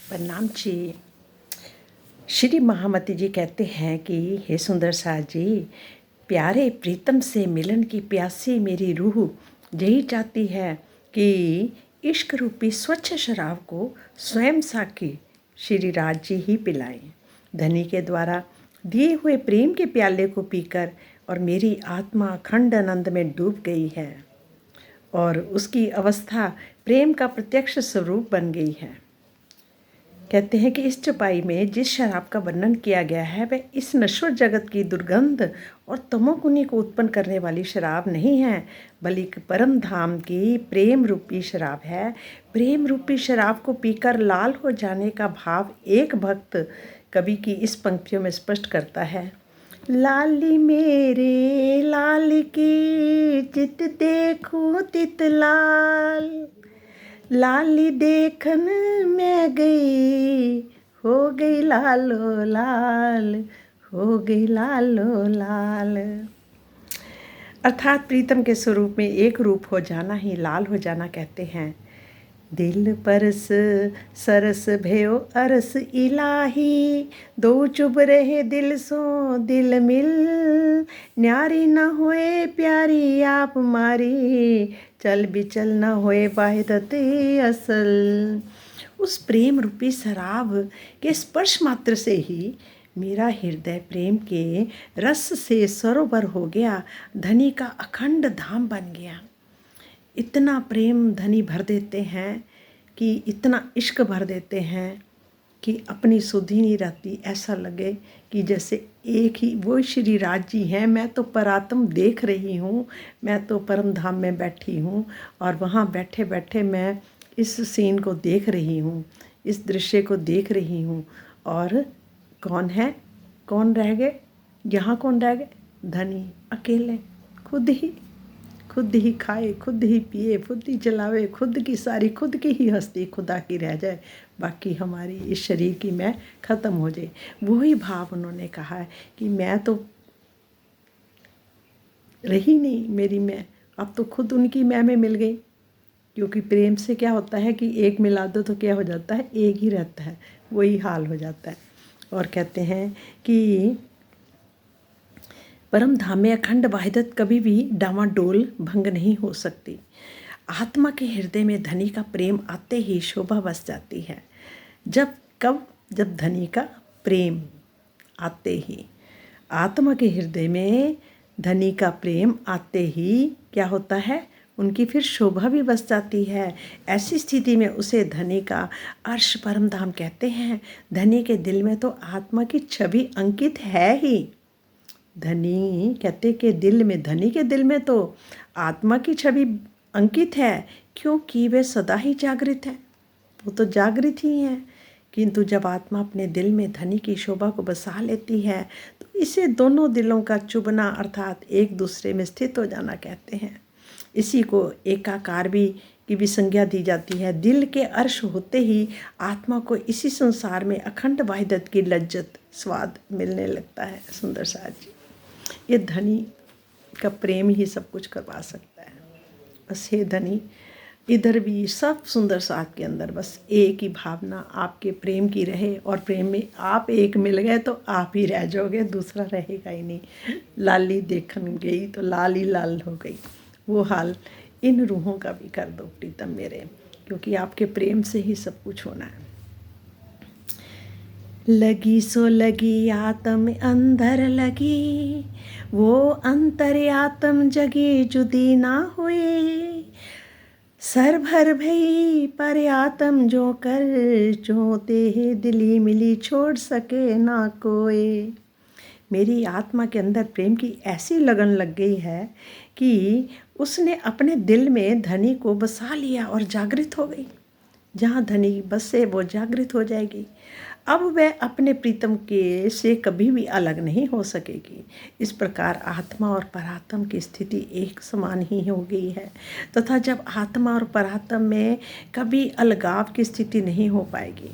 प्रणाम जी। श्री महामती जी कहते हैं कि हे सुंदर साज जी, प्यारे प्रीतम से मिलन की प्यासी मेरी रूह यही चाहती है कि इश्क रूपी स्वच्छ शराब को स्वयं साकी श्री राज जी ही पिलाएं। धनी के द्वारा दिए हुए प्रेम के प्याले को पीकर और मेरी आत्मा अखंड आनंद में डूब गई है और उसकी अवस्था प्रेम का प्रत्यक्ष स्वरूप बन गई है। कहते हैं कि इस चौपाई में जिस शराब का वर्णन किया गया है वह इस नश्वर जगत की दुर्गंध और तमोगुनी को उत्पन्न करने वाली शराब नहीं है, बल्कि परम धाम की प्रेम रूपी शराब है। प्रेम रूपी शराब को पीकर लाल हो जाने का भाव एक भक्त कवि की इस पंक्तियों में स्पष्ट करता है। लाली मेरे लाल की चित देखूं तित लाल, लाली देखन मैं गई, हो गई लालो लाल, हो गई लालो लाल। अर्थात प्रीतम के स्वरूप में एक रूप हो जाना ही लाल हो जाना कहते हैं। दिल परस सरस भयो अरस इलाही, दो चुभ रहे दिल सो दिल मिल, न्यारी न होए प्यारी आप मारी, चल बिचल न होए वाहिदत असल। उस प्रेम रूपी शराब के स्पर्श मात्र से ही मेरा हृदय प्रेम के रस से सरोवर हो गया, धनी का अखंड धाम बन गया। इतना प्रेम धनी भर देते हैं कि इतना इश्क भर देते हैं कि अपनी सुध ही नहीं रहती। ऐसा लगे कि जैसे एक ही वो श्री राज जी हैं, मैं तो परात्म देख रही हूँ, मैं तो परम धाम में बैठी हूँ और वहाँ बैठे बैठे मैं इस सीन को देख रही हूँ, इस दृश्य को देख रही हूँ। और कौन है, कौन रह गए यहाँ, कौन रह गए? धनी अकेले, खुद ही खाए, खुद ही पिए, खुद ही जलावे, खुद की सारी खुद की ही हस्ती खुदा की रह जाए, बाकी हमारी इस शरीर की मैं ख़त्म हो जाए। वही भाव उन्होंने कहा है कि मैं तो रही नहीं मेरी मैं, अब तो खुद उनकी मैं में मिल गई। क्योंकि प्रेम से क्या होता है कि एक मिला दो तो क्या हो जाता है, एक ही रहता है, वही हाल हो जाता है। और कहते हैं कि परम धाम में अखंड वाहिदत कभी भी डामाडोल भंग नहीं हो सकती। आत्मा के हृदय में धनी का प्रेम आते ही शोभा बस जाती है। जब धनी का प्रेम आते ही, आत्मा के हृदय में धनी का प्रेम आते ही क्या होता है, उनकी फिर शोभा भी बस जाती है। ऐसी स्थिति में उसे धनी का अर्श परम धाम कहते हैं। धनी के दिल में तो आत्मा की छवि अंकित है ही। धनी कहते कि धनी के दिल में तो आत्मा की छवि अंकित है, क्योंकि वे सदा ही जागृत है, वो तो जागृत ही हैं। किंतु जब आत्मा अपने दिल में धनी की शोभा को बसा लेती है तो इसे दोनों दिलों का चुभना अर्थात एक दूसरे में स्थित हो जाना कहते हैं। इसी को एकाकार भी की भी संज्ञा दी जाती है। दिल के अर्श होते ही आत्मा को इसी संसार में अखंड वाहिदत की लज्जत स्वाद मिलने लगता है। सुंदर साज जी, ये धनी का प्रेम ही सब कुछ करवा सकता है। बस हे धनी, इधर भी सब सुंदर साथ के अंदर बस एक ही भावना आपके प्रेम की रहे, और प्रेम में आप एक मिल गए तो आप ही रह जाओगे, दूसरा रहेगा ही नहीं। लाली देखन गई तो लाल ही लाल हो गई, वो हाल इन रूहों का भी कर दो प्रीतम मेरे, क्योंकि आपके प्रेम से ही सब कुछ होना है। लगी सो लगी आत्म अंदर लगी, वो अंतर्यात्म जगी जुदी ना हुई, सर भर भई पर आत्म जो कर, जो देह दिली मिली छोड़ सके ना कोई। मेरी आत्मा के अंदर प्रेम की ऐसी लगन लग गई है कि उसने अपने दिल में धनी को बसा लिया और जागृत हो गई। जहाँ धनी बसे वो जागृत हो जाएगी। अब वह अपने प्रीतम के से कभी भी अलग नहीं हो सकेगी। इस प्रकार आत्मा और परात्म की स्थिति एक समान ही हो गई है, तथा जब आत्मा और परात्म में कभी अलगाव की स्थिति नहीं हो पाएगी।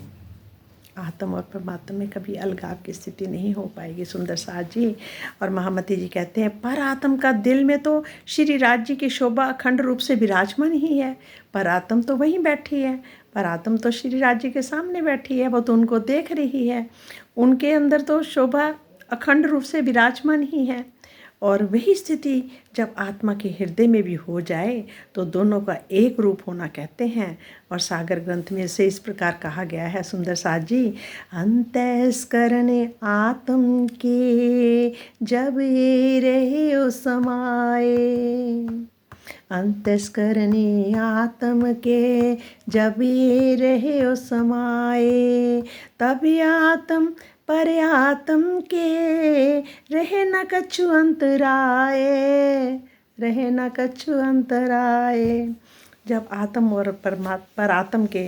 आत्मा और परमात्मा में कभी अलगाव की स्थिति नहीं हो पाएगी। सुंदर साज जी और महामती जी कहते हैं, पर आत्म का दिल में तो श्री राज जी की शोभा अखंड रूप से विराजमान ही है। पर आत्म तो वहीं बैठी है, पर आत्म तो श्री राज जी के सामने बैठी है, वो तो उनको देख रही है। उनके अंदर तो शोभा अखंड रूप से विराजमान ही है। और वही स्थिति जब आत्मा के हृदय में भी हो जाए तो दोनों का एक रूप होना कहते हैं। और सागर ग्रंथ में से इस प्रकार कहा गया है, सुंदर साज जी, अंतस्करण आत्म के जब ये रहे ओ समाए, अंतस्करण आत्म के जब ये रहे ओ समाए, तब आत्म पर आत्म के रहे न कछु अंतराए, रहे न कछु अंतराए। जब आत्म और पर आत्म के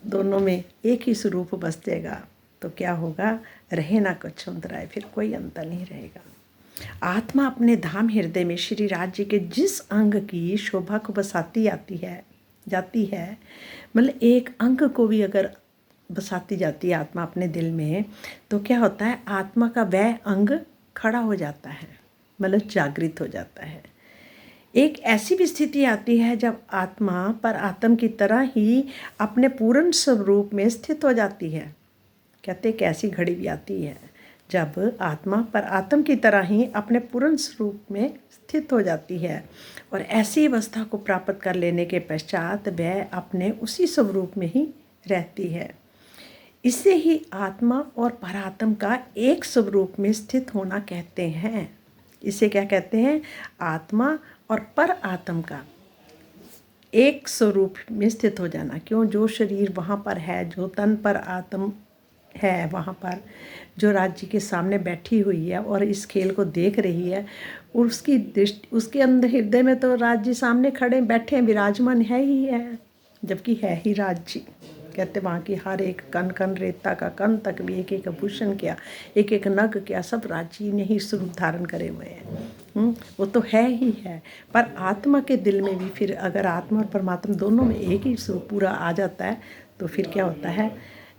दोनों में एक ही स्वरूप बस जाएगा तो क्या होगा, रहे ना कछु अंतराए, फिर कोई अंतर नहीं रहेगा। आत्मा अपने धाम हृदय में श्री राज जी के जिस अंग की शोभा को बसाती जाती है, मतलब एक अंग को भी अगर बसाती जाती है आत्मा अपने दिल में, तो क्या होता है, आत्मा का वह अंग खड़ा हो जाता है, मतलब जागृत हो जाता है। एक ऐसी भी स्थिति आती है जब आत्मा पर आत्म की तरह ही अपने पूर्ण स्वरूप में स्थित हो जाती है। कहते एक ऐसी घड़ी भी आती है जब आत्मा पर आत्म की तरह ही अपने पूर्ण स्वरूप में स्थित हो जाती है, और ऐसी अवस्था को प्राप्त कर लेने के पश्चात वह अपने उसी स्वरूप में ही रहती है। इसे ही आत्मा और परात्म का एक स्वरूप में स्थित होना कहते हैं। इसे क्या कहते हैं, आत्मा और पर आत्म का एक स्वरूप में स्थित हो जाना। क्यों, जो शरीर वहाँ पर है, जो तन पर आत्म है वहाँ पर, जो राज्य के सामने बैठी हुई है और इस खेल को देख रही है, और उसकी दृष्टि, उसके अंदर हृदय में तो राज्य सामने खड़े बैठे विराजमान है ही है, जबकि है ही राज्य। कहते वहाँ की हर एक कण कण, रेता का कण तक भी एक एक आभूषण क्या, एक एक नग क्या, सब राज्य ने ही स्वरूप धारण करे हुए हैं। वो तो है ही है। पर आत्मा के दिल में भी फिर अगर आत्मा और परमात्मा दोनों में एक ही स्वरूप पूरा आ जाता है तो फिर क्या होता है,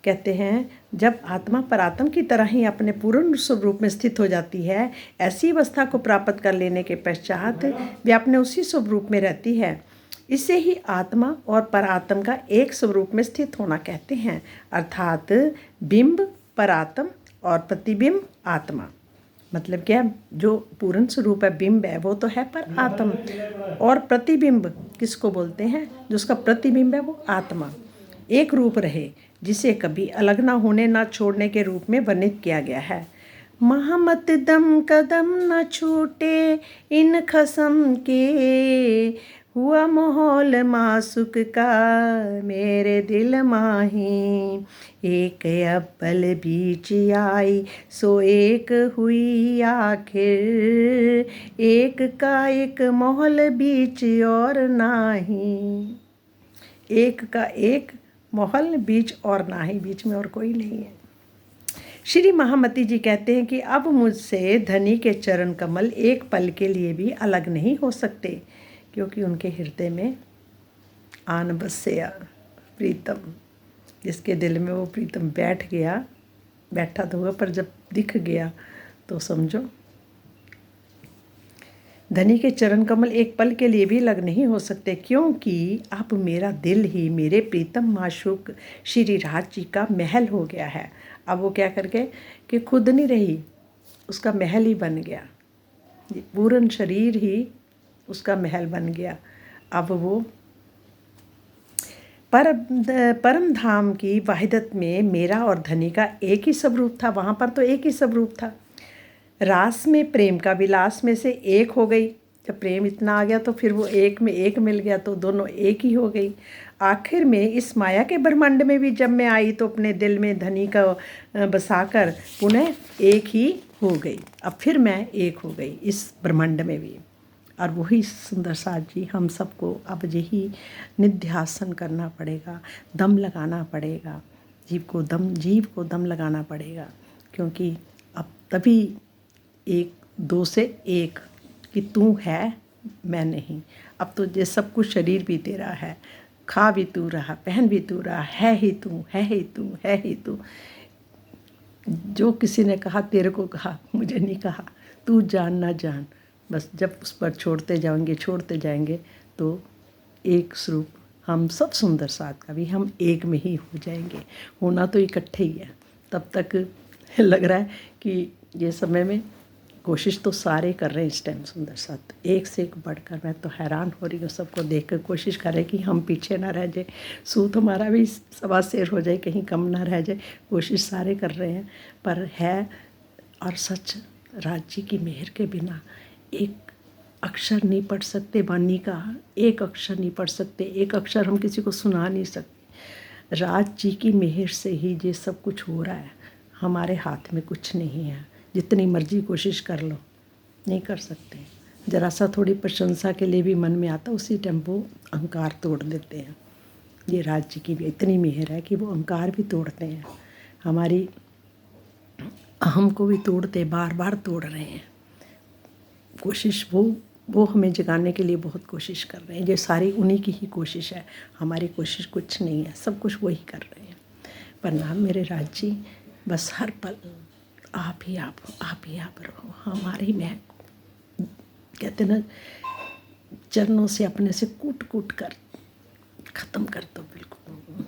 कहते हैं जब आत्मा परात्म की तरह ही अपने पूर्ण स्वरूप में स्थित हो जाती है, ऐसी अवस्था को प्राप्त कर लेने के पश्चात वे अपने उसी स्वरूप में रहती है। इसे ही आत्मा और परात्म का एक स्वरूप में स्थित होना कहते हैं, अर्थात बिंब परात्म और प्रतिबिंब आत्मा। मतलब क्या, जो पूर्ण स्वरूप है बिंब है वो तो है पर आत्म, और प्रतिबिंब किसको बोलते हैं, जो उसका प्रतिबिंब है वो आत्मा। एक रूप रहे जिसे कभी अलग ना होने ना छोड़ने के रूप में वर्णित किया गया है। महामत दम कदम न छूटे इन खसम के, हुआ माहौल मासुक का मेरे दिल माही, एक अब्बल बीच आई सो एक हुई आखिर, एक का एक माहौल बीच और नाही, एक का एक माहौल बीच और ना ही, बीच में और कोई नहीं है। श्री महामती जी कहते हैं कि अब मुझसे धनी के चरण कमल एक पल के लिए भी अलग नहीं हो सकते, क्योंकि उनके हृदय में आन बसया प्रीतम, जिसके दिल में वो प्रीतम बैठ गया, बैठा तो हुआ पर जब दिख गया तो समझो धनी के चरण कमल एक पल के लिए भी अलग नहीं हो सकते, क्योंकि अब मेरा दिल ही मेरे प्रीतम माशूक श्री राज जी का महल हो गया है। अब वो क्या करके कि खुद नहीं रही, उसका महल ही बन गया, पूर्ण शरीर ही उसका महल बन गया। अब वो परम धाम की वाहिदत में मेरा और धनी का एक ही स्वरूप था। वहाँ पर तो एक ही स्वरूप था। रास में प्रेम का विलास में से एक हो गई। जब प्रेम इतना आ गया तो फिर वो एक में एक मिल गया तो दोनों एक ही हो गई। आखिर में इस माया के ब्रह्मांड में भी जब मैं आई तो अपने दिल में धनी का बसाकर पुनः एक ही हो गई। अब फिर मैं एक हो गई इस ब्रह्मांड में भी। और वही सुंदर साज जी हम सबको अब यही निध्यासन करना पड़ेगा, दम लगाना पड़ेगा, जीव को दम लगाना पड़ेगा, क्योंकि अब तभी एक दो से एक कि तू है मैं नहीं। अब तो ये सब कुछ शरीर भी तेरा है, खा भी तू रहा, पहन भी तू रहा, है ही तू, है ही तू, है ही तू। जो किसी ने कहा तेरे को कहा, मुझे नहीं कहा, तू जान ना जान। बस जब उस पर छोड़ते जाएंगे तो एक स्वरूप हम सब सुंदर साथ का भी हम एक में ही हो जाएंगे। होना तो इकट्ठे ही है। तब तक लग रहा है कि ये समय में कोशिश तो सारे कर रहे हैं इस टाइम सुंदर साथ, एक से एक बढ़कर। मैं तो हैरान हो रही हूँ सबको देख कर। कोशिश करें कि हम पीछे ना रह जाए, सूत हमारा भी सवा शेर हो जाए, कहीं कम ना रह जाए। कोशिश सारे कर रहे हैं, पर है और सच राज जी की मेहर के बिना एक अक्षर नहीं पढ़ सकते। वाणी का एक अक्षर नहीं पढ़ सकते, एक अक्षर हम किसी को सुना नहीं सकते। राज जी की मेहर से ही ये सब कुछ हो रहा है। हमारे हाथ में कुछ नहीं है। जितनी मर्जी कोशिश कर लो, नहीं कर सकते। ज़रा सा थोड़ी प्रशंसा के लिए भी मन में आता, उसी टाइम वो अहंकार तोड़ देते हैं। ये राज जी की भी इतनी मेहर है कि वो अहंकार भी तोड़ते हैं, हमारी अहम को भी तोड़ते, बार बार तोड़ रहे हैं। कोशिश वो हमें जगाने के लिए बहुत कोशिश कर रहे हैं। ये सारी उन्हीं की ही कोशिश है, हमारी कोशिश कुछ नहीं है, सब कुछ वही कर रहे हैं। प्रणाम मेरे राज जी, बस हर पल आप ही आप हो, आप ही आप रहो। हमारी मैं कहते ना, चरणों से अपने से कूट कूट कर ख़त्म कर दो बिल्कुल।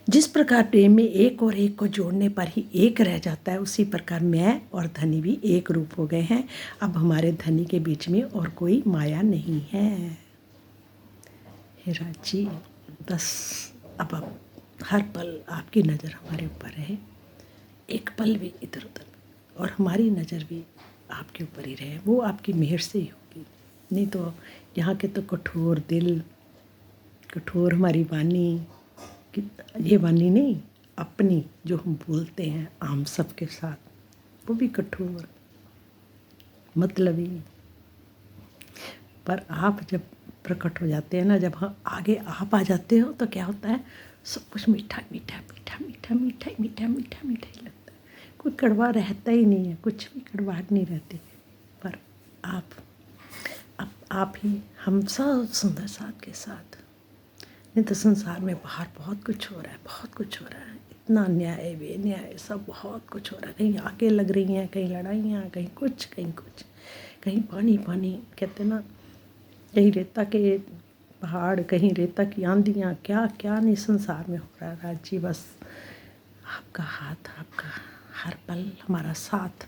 जिस प्रकार प्रेम में एक और एक को जोड़ने पर ही एक रह जाता है, उसी प्रकार मैं और धनी भी एक रूप हो गए हैं। अब हमारे धनी के बीच में और कोई माया नहीं है। हे राज जी, बस अब हर पल आपकी नज़र हमारे ऊपर रहे, एक पल भी इधर उधर, और हमारी नज़र भी आपके ऊपर ही रहे। वो आपकी मेहर से ही होगी, नहीं तो यहाँ के तो कठोर दिल, कठोर हमारी वाणी, ये वाणी नहीं अपनी जो हम बोलते हैं आम सबके साथ, वो भी कठोर मतलबी। पर आप जब प्रकट हो जाते हैं ना, जब हम आगे आप आ जाते हो, तो क्या होता है, सब कुछ मीठा मीठा मीठा मीठा मीठा मीठा मीठा मीठा ही लगता है। कोई कड़वा रहता ही नहीं है, कुछ भी कड़वाहट नहीं रहती। पर आप ही हम सब सुंदर साथ के साथ। नहीं तो संसार में बाहर बहुत कुछ हो रहा है, बहुत कुछ हो रहा है, इतना न्याय बेन्याय सब बहुत कुछ हो रहा है। कहीं आगे लग रही हैं, कहीं लड़ाइयाँ, कहीं कुछ, कहीं पानी पानी कहते ना, कहीं रेता के पहाड़, कहीं रेता की आंधियाँ, क्या क्या नहीं संसार में हो रहा है। राज जी, बस आपका हाथ, आपका हर पल हमारा साथ,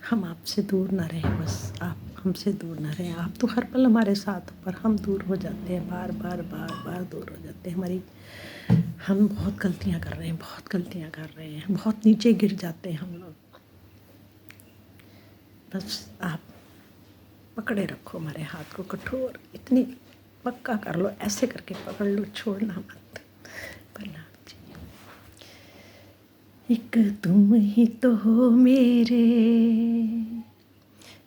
हम आपसे दूर ना रहें, बस आप हमसे दूर ना रहें। आप तो हर पल हमारे साथ, पर हम दूर हो जाते हैं, बार बार दूर हो जाते हैं। हम बहुत गलतियाँ कर रहे हैं, बहुत गलतियाँ कर रहे हैं, बहुत नीचे गिर जाते हैं हम लोग। बस आप पकड़े रखो हमारे हाथ को, कठोर इतनी पक्का कर लो, ऐसे करके पकड़ लो, छोड़ना मत। प्रणाम जी। एक तुम ही तो हो मेरे,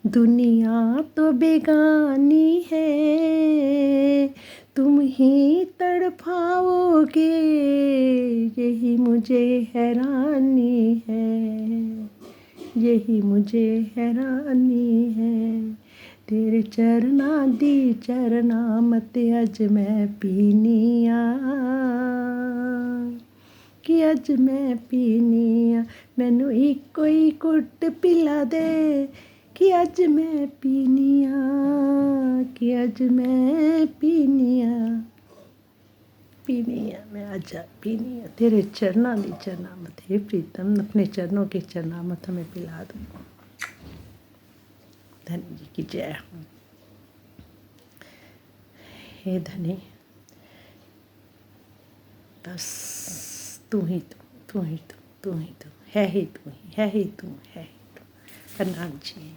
दुनिया तो बेगानी है, तुम ही तड़पाओगे, यही मुझे हैरानी है, यही मुझे हैरानी है। तेरे चरना दी चरना मत अज मैं पीनिया, कि अज मैं पीनिया, मैनू इको ही कुट पिला दे, कि अज मैं पीनिया, कि अज मैं पीनिया, पीनिया मैं अज पीनिया। तेरे चरना दी चरना मत, हे प्रीतम अपने चरणों के चरना मत हमें पिला दो। धनी जी की जय हो। हे धनी, बस तू ही तू, तू ही तू, तू ही तू, है ही तू, है ही तू, है ही तू। प्रणाम जी।